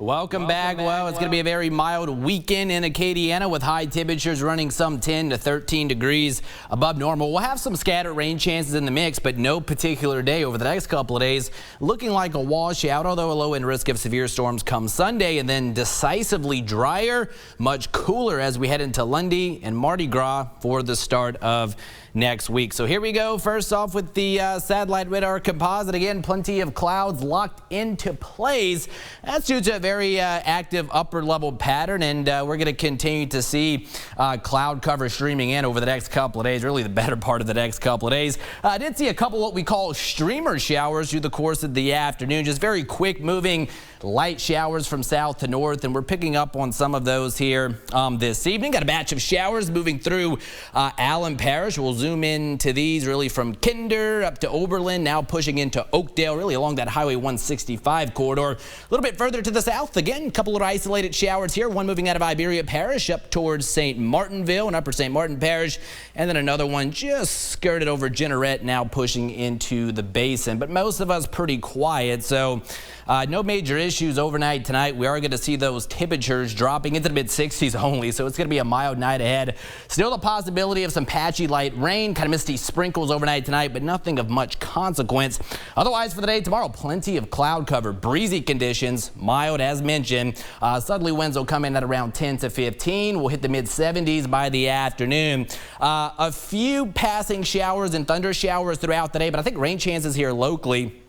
Welcome back. Well, it's going to be a very mild weekend in Acadiana with high temperatures running some 10 to 13 degrees above normal. We'll have some scattered rain chances in the mix, but no particular day over the next couple of days. Looking like a washout, although a low end risk of severe storms come Sunday, and then decisively drier, much cooler as we head into Lundy and Mardi Gras for the start of next week. So here we go. First off with the satellite radar composite. Again, plenty of clouds locked into place. That's due to a very active upper level pattern, and we're going to continue to see cloud cover streaming in over the next couple of days, really the better part of the next couple of days. I did see a couple what we call streamer showers through the course of the afternoon, just very quick moving light showers from south to north, and we're picking up on some of those here this evening. Got a batch of showers moving through Allen Parish. We'll zoom into these really from Kinder up to Oberlin, now pushing into Oakdale, really along that Highway 165 corridor. A little bit further to the south, again, a couple of isolated showers here. One moving out of Iberia Parish up towards St. Martinville and Upper St. Martin Parish, and then another one just skirted over Jeanerette, now pushing into the basin. But most of us pretty quiet, so no major issues overnight tonight. We are going to see those temperatures dropping into the mid-60s only, so it's going to be a mild night ahead. Still the possibility of some patchy light rain, kind of misty sprinkles overnight tonight, but nothing of much consequence. Otherwise for the day tomorrow, plenty of cloud cover, breezy conditions, mild as mentioned. Southerly winds will come in at around 10 to 15. We'll hit the mid-70s by the afternoon. A few passing showers and thunder showers throughout the day, but I think rain chances here locally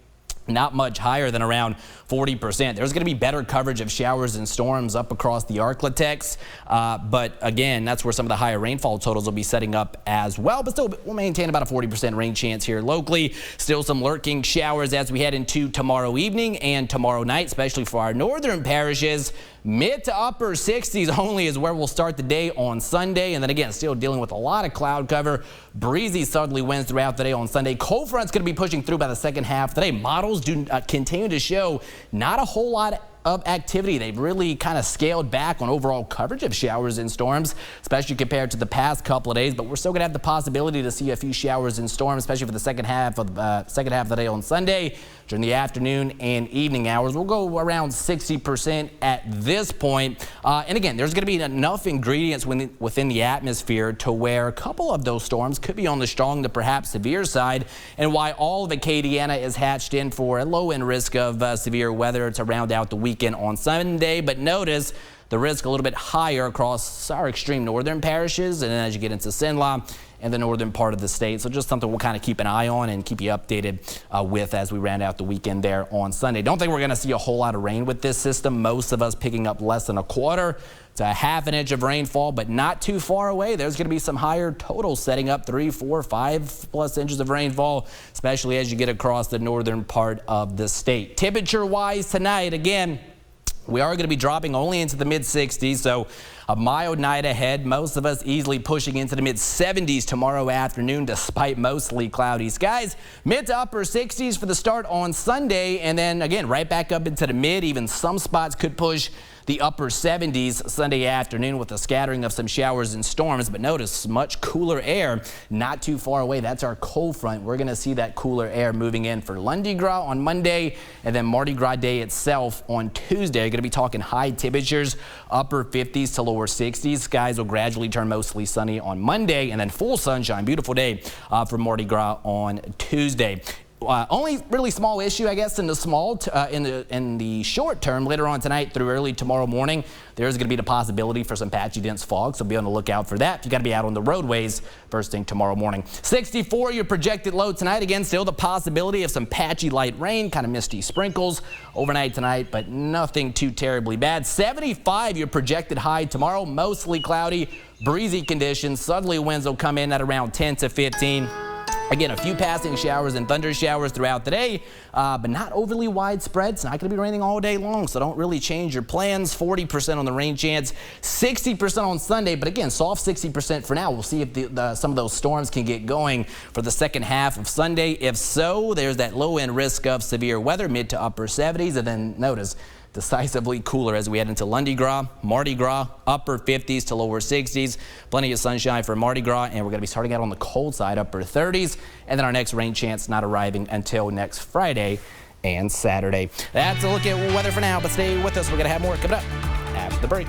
not much higher than around 40%. There's going to be better coverage of showers and storms up across the Arklatex, but again, that's where some of the higher rainfall totals will be setting up as well. But still, we'll maintain about a 40% rain chance here locally. Still some lurking showers as we head into tomorrow evening and tomorrow night, especially for our northern parishes. Mid to upper 60s only is where we'll start the day on Sunday. And then again, still dealing with a lot of cloud cover, breezy southerly winds throughout the day on Sunday. Cold front's going to be pushing through by the second half today. Models do continue to show not a whole lot of activity. They've really kind of scaled back on overall coverage of showers and storms, especially compared to the past couple of days. But we're still going to have the possibility to see a few showers and storms, especially for the second half of the day on Sunday during the afternoon and evening hours. We'll go around 60% at this point. And again, there's going to be enough ingredients within the atmosphere to where a couple of those storms could be on the strong to perhaps severe side, and why all of Acadiana is hatched in for a low-end risk of severe weather to round out the weekend on Sunday. But notice the risk a little bit higher across our extreme northern parishes, and then as you get into Cenla and the northern part of the state. So just something we'll kind of keep an eye on and keep you updated with as we round out the weekend there on Sunday. Don't think we're going to see a whole lot of rain with this system. Most of us picking up less than a quarter to a half an inch of rainfall, but not too far away. There's going to be some higher totals setting up 3, 4, 5+ inches of rainfall, especially as you get across the northern part of the state. Temperature wise tonight, again, we are going to be dropping only into the mid-60s, so a mild night ahead. Most of us easily pushing into the mid-70s tomorrow afternoon, despite mostly cloudy skies. Mid to upper 60s for the start on Sunday, and then again right back up into the mid. Even some spots could push the upper 70s Sunday afternoon with a scattering of some showers and storms. But notice much cooler air not too far away. That's our cold front. We're going to see that cooler air moving in for Lundi Gras on Monday, and then Mardi Gras Day itself on Tuesday. You're going to be talking high temperatures, upper 50s to lower 60s. Skies will gradually turn mostly sunny on Monday, and then full sunshine, beautiful day for Mardi Gras on Tuesday. Only really small issue, I guess, in the short term later on tonight through early tomorrow morning. There's going to be the possibility for some patchy dense fog, so be on the lookout for that. You got to be out on the roadways first thing tomorrow morning. 64 your projected low tonight. Again, still the possibility of some patchy light rain, kind of misty sprinkles overnight tonight, but nothing too terribly bad. 75 your projected high tomorrow. Mostly cloudy, breezy conditions. Southerly winds will come in at around 10 to 15. Again, a few passing showers and thunder showers throughout the day, but not overly widespread. It's not going to be raining all day long, so don't really change your plans. 40% on the rain chance, 60% on Sunday, but again, soft 60% for now. We'll see if some of those storms can get going for the second half of Sunday. If so, there's that low-end risk of severe weather, mid to upper 70s, and then notice decisively cooler as we head into Lundi Gras, Mardi Gras, upper 50s to lower 60s. Plenty of sunshine for Mardi Gras, and we're going to be starting out on the cold side, upper 30s. And then our next rain chance not arriving until next Friday and Saturday. That's a look at weather for now, but stay with us. We're going to have more coming up after the break.